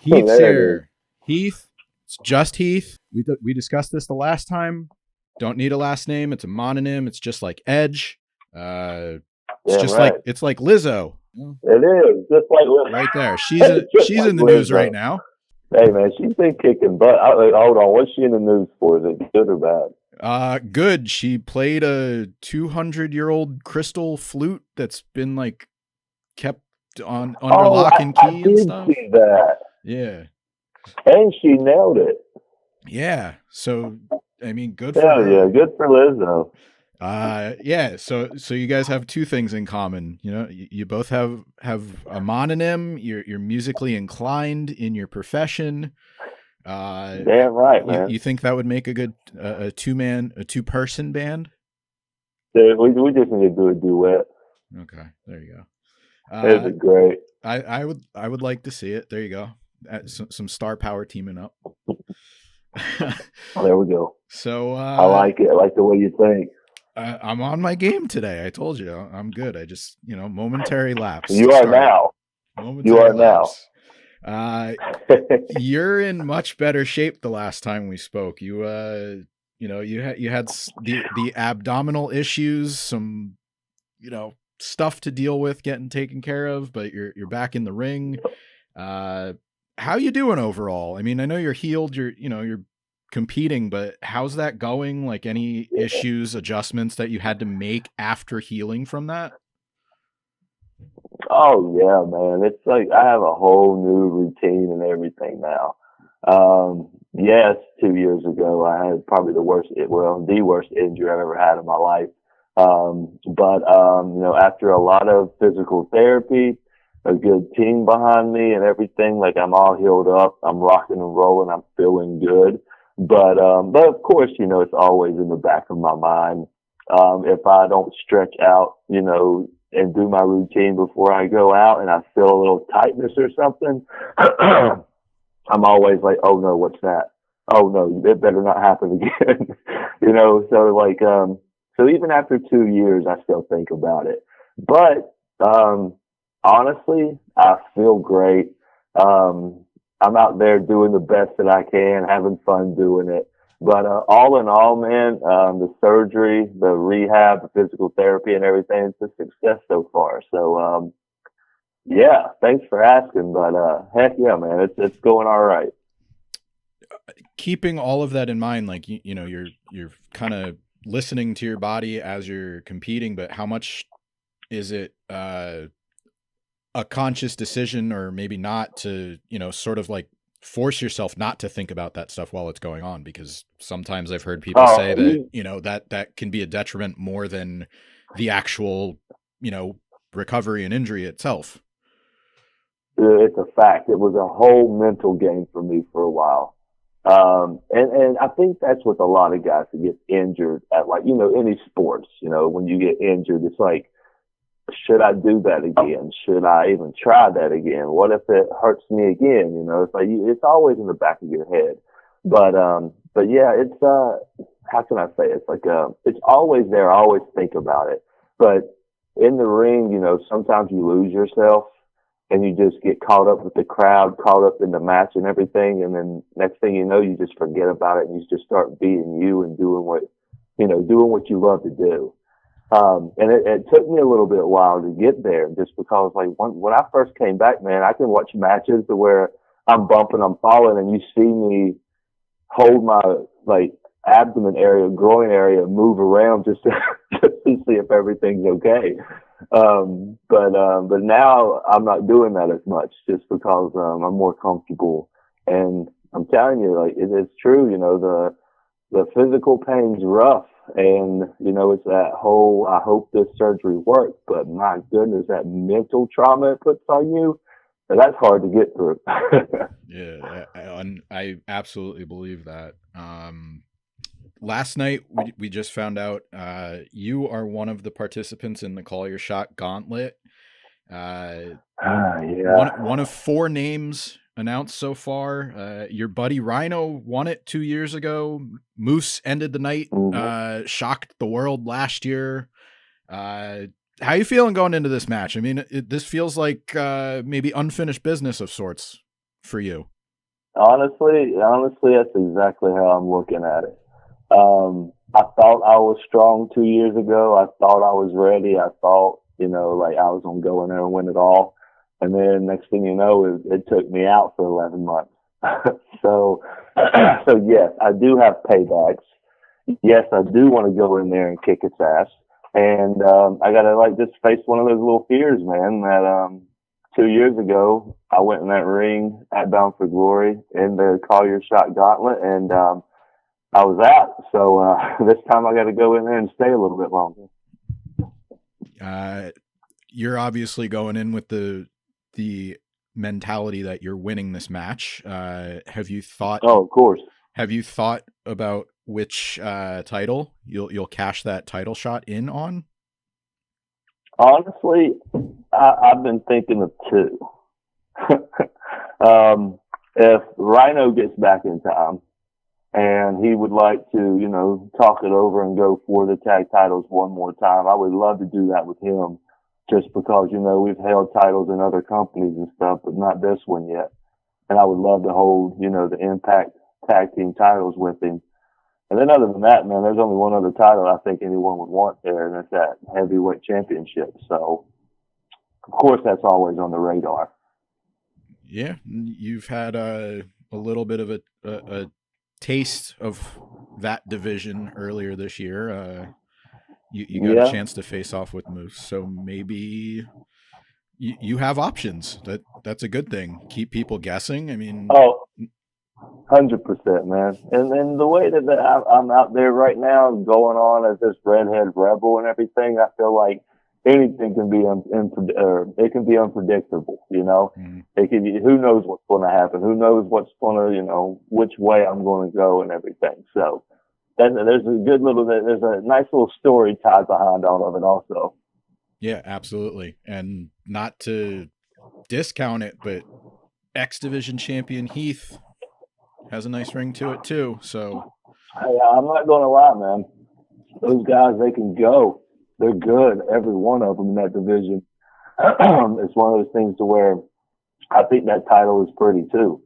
Heath's There it here. Heath. It's just Heath. We discussed this the last time. Don't need a last name. It's a mononym. It's just like Edge. It's Damn just right. like Lizzo. It is just like Lizzo. Right there. She's Just she's like in the news Lizzo. right now. Hey man, she's been kicking butt. Hold on, what's she in the news for? Is it good or bad? Good. She played a 200-year-old crystal flute that's been like kept on under lock and key and stuff. I did see that. Yeah. And she nailed it. Yeah. So I mean, good for Hell her. yeah, good for Lizzo. Yeah. So you guys have two things in common. You know, you both have a mononym. You're musically inclined in your profession. Damn right, man. You think that would make a good a two-person band? Dude, we just need to do a duet. Okay, there you go. That'd be great. I would like to see it. There you go. Some star power teaming up. There we go. So I like it. I like the way you think. I'm on my game today. I told you I'm good. I just momentary lapse. You are now. You are now. You're in much better shape the last time we spoke. You had the abdominal issues, some stuff to deal with getting taken care of, but you're back in the ring. How you doing overall? I mean, I know you're healed, you're competing, but how's that going? Like any issues, adjustments that you had to make after healing from that? Oh yeah, man. It's like I have a whole new routine and everything now. Yes, 2 years ago I had probably the worst injury I've ever had in my life. But after a lot of physical therapy, a good team behind me and everything, like I'm all healed up, I'm rocking and rolling, I'm feeling good. But of course, it's always in the back of my mind. If I don't stretch out, and do my routine before I go out and I feel a little tightness or something, I'm always like, oh no, what's that? Oh no, it better not happen again. So even after 2 years, I still think about it. But, honestly, I feel great. I'm out there doing the best that I can, having fun doing it. But all in all, man, the surgery, the rehab, the physical therapy and everything, it's a success so far. So, yeah, thanks for asking. But heck yeah, man, it's going all right. Keeping all of that in mind, like, you're kind of listening to your body as you're competing, but how much is it a conscious decision or maybe not to, sort of like force yourself not to think about that stuff while it's going on? Because sometimes I've heard people say that, that can be a detriment more than the actual, recovery and injury itself. It's a fact. It was a whole mental game for me for a while. And I think that's with a lot of guys that get injured at any sports, when you get injured, it's like, should I do that again? Should I even try that again? What if it hurts me again? It's like, it's always in the back of your head. But yeah, it's, how can I say it? It's like, it's always there. I always think about it. But in the ring, sometimes you lose yourself and you just get caught up with the crowd, caught up in the match and everything. And then next thing you know, you just forget about it and you just start being you and doing what you love to do. And it took me a little bit while to get there, just because when I first came back, man, I can watch matches to where I'm bumping, I'm falling, and you see me hold my abdomen area, groin area, move around just to see if everything's okay. But now I'm not doing that as much, just because I'm more comfortable. And I'm telling you, it's true. The physical pain's rough. And, it's that whole, I hope this surgery works, but my goodness, that mental trauma it puts on you, that's hard to get through. Yeah, I absolutely believe that. Last night, we just found out you are one of the participants in the Call Your Shot Gauntlet. Yeah. One of 4 names announced so far. Your buddy Rhino won it 2 years ago. Moose ended the night, shocked the world last year. How you feeling going into this match? I mean, this feels like maybe unfinished business of sorts for you. Honestly, that's exactly how I'm looking at it. I thought I was strong 2 years ago. I thought I was ready. I thought, like I was going to go in there and win it all. And then next thing you know, it took me out for 11 months. so, so yes, I do have paybacks. Yes, I do want to go in there and kick its ass. And, I got to like just face one of those little fears, man, that, 2 years ago, I went in that ring at Bound for Glory in the Call Your Shot Gauntlet, and I was out. So this time I got to go in there and stay a little bit longer. You're obviously going in with the mentality that you're winning this match. Have you thought? Oh, of course. Have you thought about which title you'll cash that title shot in on? Honestly, I've been thinking of two. If Rhino gets back in time and he would like to, talk it over and go for the tag titles one more time, I would love to do that with him just because, we've held titles in other companies and stuff, but not this one yet. And I would love to hold, the Impact tag team titles with him. And then other than that, man, there's only one other title I think anyone would want there, and that's that heavyweight championship. So, of course, that's always on the radar. Yeah, you've had a little bit of a taste of that division earlier this year. You got a chance to face off with Moose, so maybe you have options. That's a good thing. Keep people guessing. I mean, 100%, man. And the way that I'm out there right now, going on as this redhead rebel and everything, I feel like anything can be it can be unpredictable. Mm-hmm. Who knows what's going to happen? Who knows what's going to which way I'm going to go and everything. So there's a nice little story tied behind all of it, also. Yeah, absolutely. And not to discount it, but X Division champion Heath has a nice ring to it too. So I'm not going to lie, man. Those guys, they can go. They're good. Every one of them in that division. It's one of those things to where I think that title is pretty too.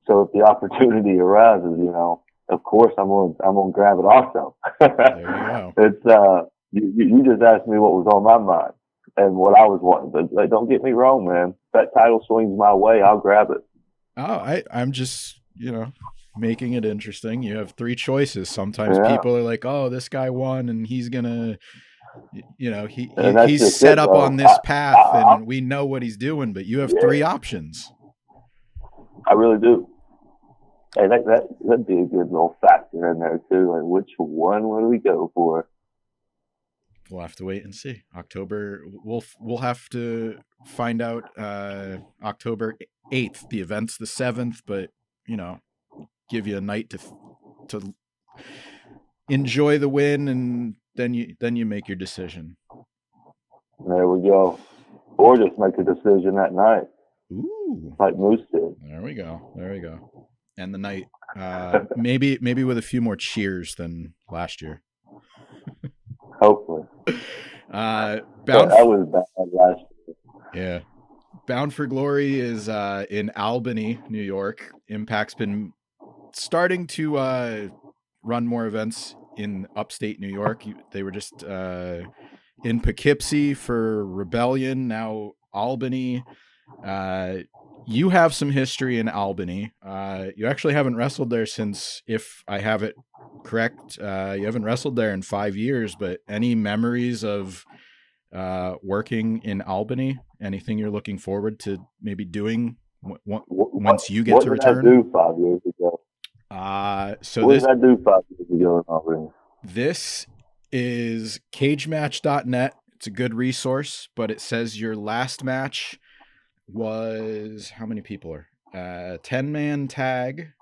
So if the opportunity arises, of course I'm going to grab it also. There you go. It's you just asked me what was on my mind and what I was wanting, but like, don't get me wrong, man. If that title swings my way, I'll grab it. Oh, I'm just making it interesting. You have three choices. Sometimes people are like, "Oh, this guy won, and he's gonna." He's set up on this path, and we know what he's doing. But you have three options. I really do. Hey, that'd be a good little factor in there too. Like, which one would we go for? We'll have to wait and see. October. We'll have to find out. October 8th. The event's the 7th, but give you a night to enjoy the win, and then you make your decision. There we go. Or just make a decision that night. Ooh. Like Moose did. There we go. And the night, maybe with a few more cheers than last year. Hopefully. That was bad last year. Yeah. Bound for Glory is in Albany, New York. Impact's been starting to run more events in upstate New York. They were just in Poughkeepsie for Rebellion, now Albany. You have some history in Albany. You actually haven't wrestled there since, if I have it correct, you haven't wrestled there in 5 years, but any memories of working in Albany? Anything you're looking forward to maybe doing once you get to return? What did I do 5 years ago? What did I do 5 years ago in Albany? This is cagematch.net. It's a good resource, but it says your last match was, how many people are? 10-man tag.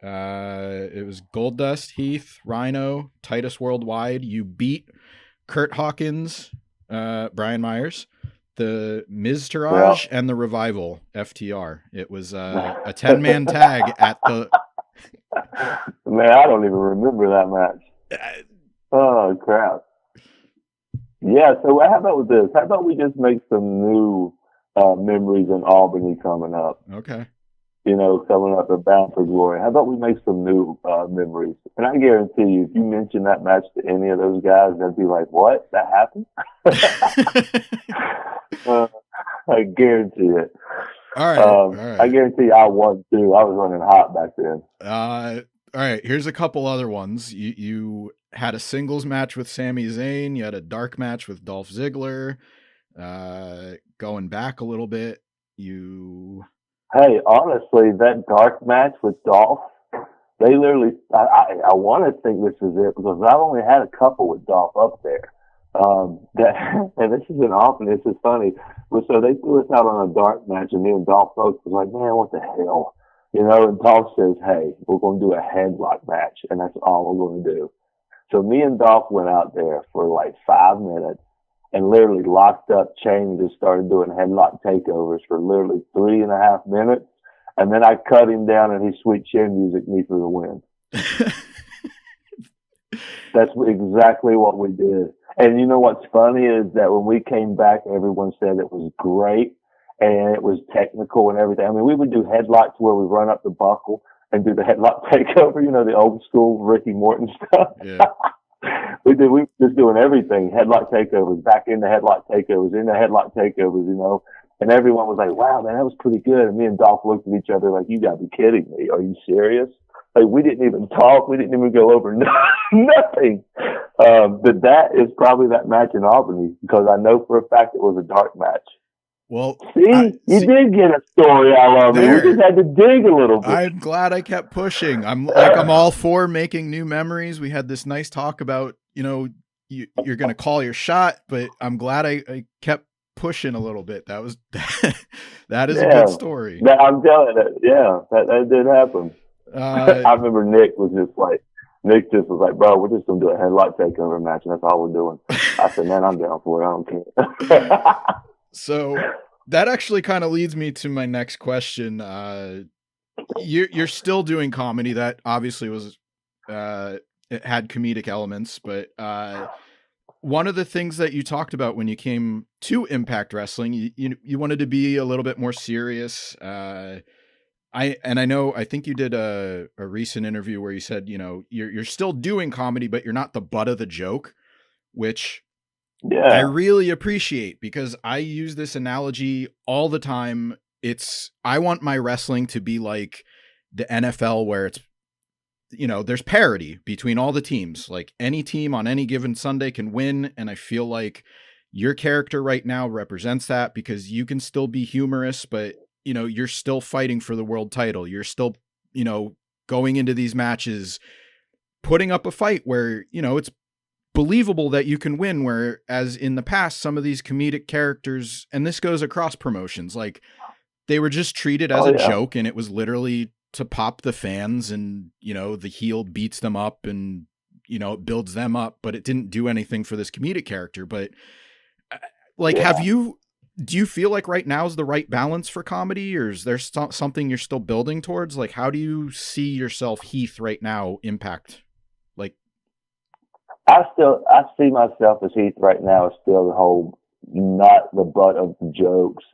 It was Goldust, Heath, Rhino, Titus Worldwide. You beat Kurt Hawkins, Brian Myers, the Miz Taraj, and the Revival, FTR. It was a 10-man tag at the... Man, I don't even remember that match. Oh, crap. Yeah, so how about with this? How about we just make some new memories in Albany coming up? Okay. coming up and Bound for Glory. How about we make some new memories? And I guarantee you, if you mention that match to any of those guys, they'd be like, "What? That happened?" I guarantee it. All right. I guarantee I won too. I was running hot back then. All right. Here's a couple other ones. You had a singles match with Sami Zayn. You had a dark match with Dolph Ziggler. Going back a little bit, Hey, honestly, that dark match with Dolph, they literally, I want to think this is it because I've only had a couple with Dolph up there. And this is this is funny. So they threw us out on a dark match, and me and Dolph both was like, "Man, what the hell?" And Dolph says, "Hey, we're going to do a headlock match, and that's all we're going to do." So me and Dolph went out there for like 5 minutes and literally locked up, chained, and just started doing headlock takeovers for literally 3.5 minutes. And then I cut him down, and he sweet chin music me for the win. That's exactly what we did. And you know what's funny is that when we came back, everyone said it was great and it was technical and everything. I mean, we would do headlocks where we run up the buckle and do the headlock takeover, the old school Ricky Morton stuff. Yeah. We were just doing everything, headlock takeovers, back into headlock takeovers, into headlock takeovers, and everyone was like, "Wow, man, that was pretty good." And me and Dolph looked at each other like, "You gotta be kidding me. Are you serious?" Like, we didn't even talk. We didn't even go over nothing. But that is probably that match in Albany because I know for a fact it was a dark match. Well, you did get a story out of me. We just had to dig a little bit. I'm glad I kept pushing. I'm all for making new memories. We had this nice talk about, you're going to call your shot, but I'm glad I kept pushing a little bit. That is a good story. I'm telling you, that did happen. I remember Nick was just like, "Bro, we're just going to do a headlock takeover match, and that's all we're doing." I said, "Man, I'm down for it. I don't care." So that actually kind of leads me to my next question. You're still doing comedy. That obviously was, it had comedic elements, but one of the things that you talked about when you came to Impact Wrestling, you wanted to be a little bit more serious. I think you did a recent interview where you said, you're still doing comedy, but you're not the butt of the joke, which I really appreciate because I use this analogy all the time. I want my wrestling to be like the NFL where it's, there's parity between all the teams. Like any team on any given Sunday can win. And I feel like your character right now represents that because you can still be humorous, but you're still fighting for the world title. You're still, going into these matches, putting up a fight where, it's believable that you can win. Whereas in the past, some of these comedic characters, and this goes across promotions, like they were just treated as a joke, and it was literally to pop the fans, and, the heel beats them up and, it builds them up, but it didn't do anything for this comedic character. But do you feel like right now is the right balance for comedy, or is there something you're still building towards? Like, how do you see yourself, Heath, right now, Impact? Like, I see myself as Heath right now as still the whole, not the butt of the jokes,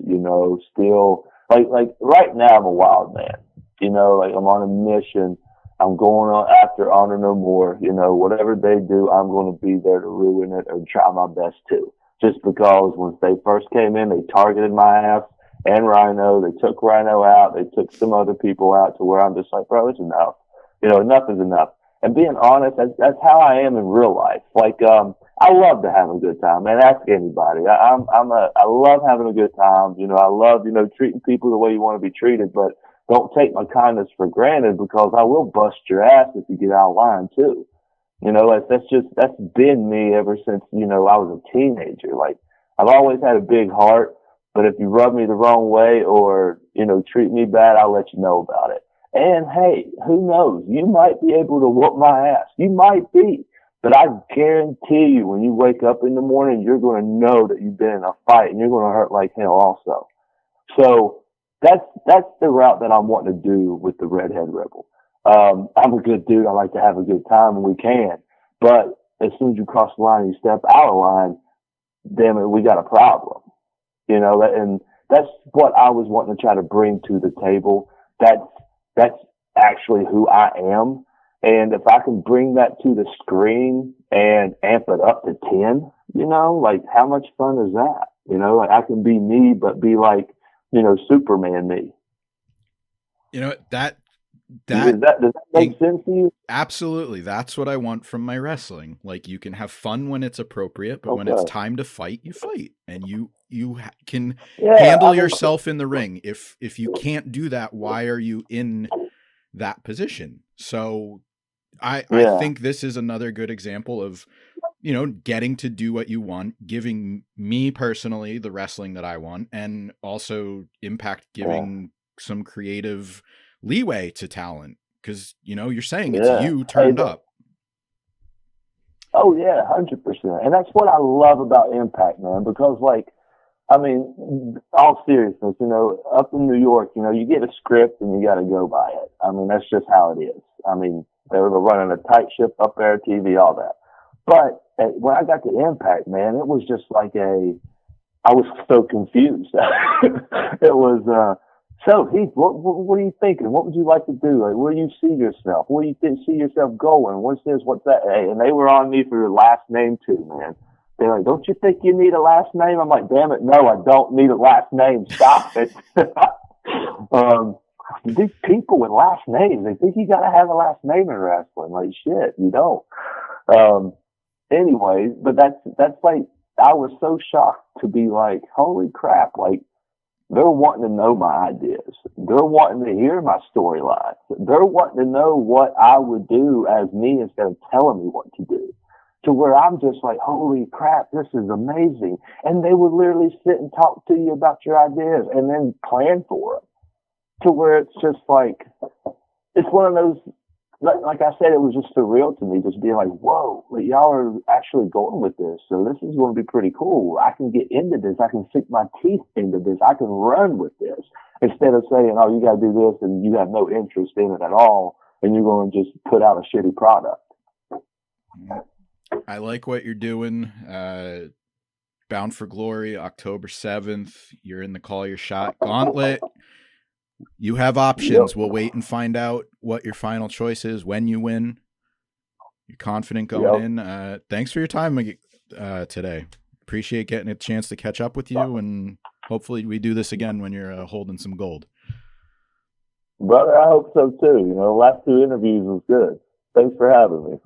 still like right now I'm a wild man, like I'm on a mission. I'm going on after Honor No More, whatever they do, I'm going to be there to ruin it or try my best to. Just because when they first came in, they targeted my ass and Rhino. They took Rhino out. They took some other people out to where I'm just like, bro, it's enough. Enough is enough. And being honest, that's how I am in real life. Like, I love to have a good time, man. Ask anybody. I love having a good time. I love, treating people the way you want to be treated, but don't take my kindness for granted because I will bust your ass if you get out of line too. That's been me ever since, I was a teenager. Like, I've always had a big heart, but if you rub me the wrong way or, treat me bad, I'll let you know about it. And hey, who knows? You might be able to whoop my ass. You might be. But I guarantee you, when you wake up in the morning, you're going to know that you've been in a fight and you're going to hurt like hell also. So that's the route that I'm wanting to do with the Redhead Rebel. I'm a good dude. I like to have a good time when we can. But as soon as you cross the line and you step out of line, damn it, we got a problem. And that's what I was wanting to try to bring to the table, that's actually who I am. And if I can bring that to the screen and amp it up to 10, you know, like how much fun is that? You know, like I can be me, but be like, you know, Superman me. You know, that does that make sense to you? Absolutely. That's what I want from my wrestling. Like, you can have fun when it's appropriate, but when it's time to fight, you fight, and you can handle yourself in the ring. If you can't do that, why are you in that position? So I think this is another good example of, you know, getting to do what you want, giving me personally the wrestling that I want, and also Impact giving some creative leeway to talent. Because, you know, you're saying it's you turned up. Oh, yeah, 100%. And that's what I love about Impact, man, because, like, I mean, all seriousness, you know, up in New York, you know, you get a script and you got to go by it. I mean, that's just how it is. I mean, they were running a tight ship up there, TV, all that. But when I got to Impact, man, it was just like I was so confused. It was, so Heath, what are you thinking? What would you like to do? Like, where do you see yourself? Where do you see yourself going? What's this? What's that? Hey, and they were on me for your last name too, man. They're like, don't you think you need a last name? I'm like, damn it, no, I don't need a last name. Stop it. These people with last names, they think you got to have a last name in wrestling. Like, shit, you don't. Anyways, but that's like, I was so shocked to be like, holy crap, like, they're wanting to know my ideas. They're wanting to hear my storylines. They're wanting to know what I would do as me instead of telling me what to do. To where I'm just like, holy crap, this is amazing. And they would literally sit and talk to you about your ideas and then plan for them. To where it's just like, it's one of those, like I said, it was just surreal to me, just being like, whoa, like, y'all are actually going with this. So this is going to be pretty cool. I can get into this. I can sink my teeth into this. I can run with this. Instead of saying, oh, you got to do this and you have no interest in it at all, and you're going to just put out a shitty product. I like what you're doing. Bound for Glory, October 7th. You're in the Call Your Shot Gauntlet. You have options. Yep. We'll wait and find out what your final choice is when you win. You're confident going in. Thanks for your time today. Appreciate getting a chance to catch up with you, and hopefully we do this again when you're holding some gold. Brother, I hope so too. You know, the last 2 interviews was good. Thanks for having me.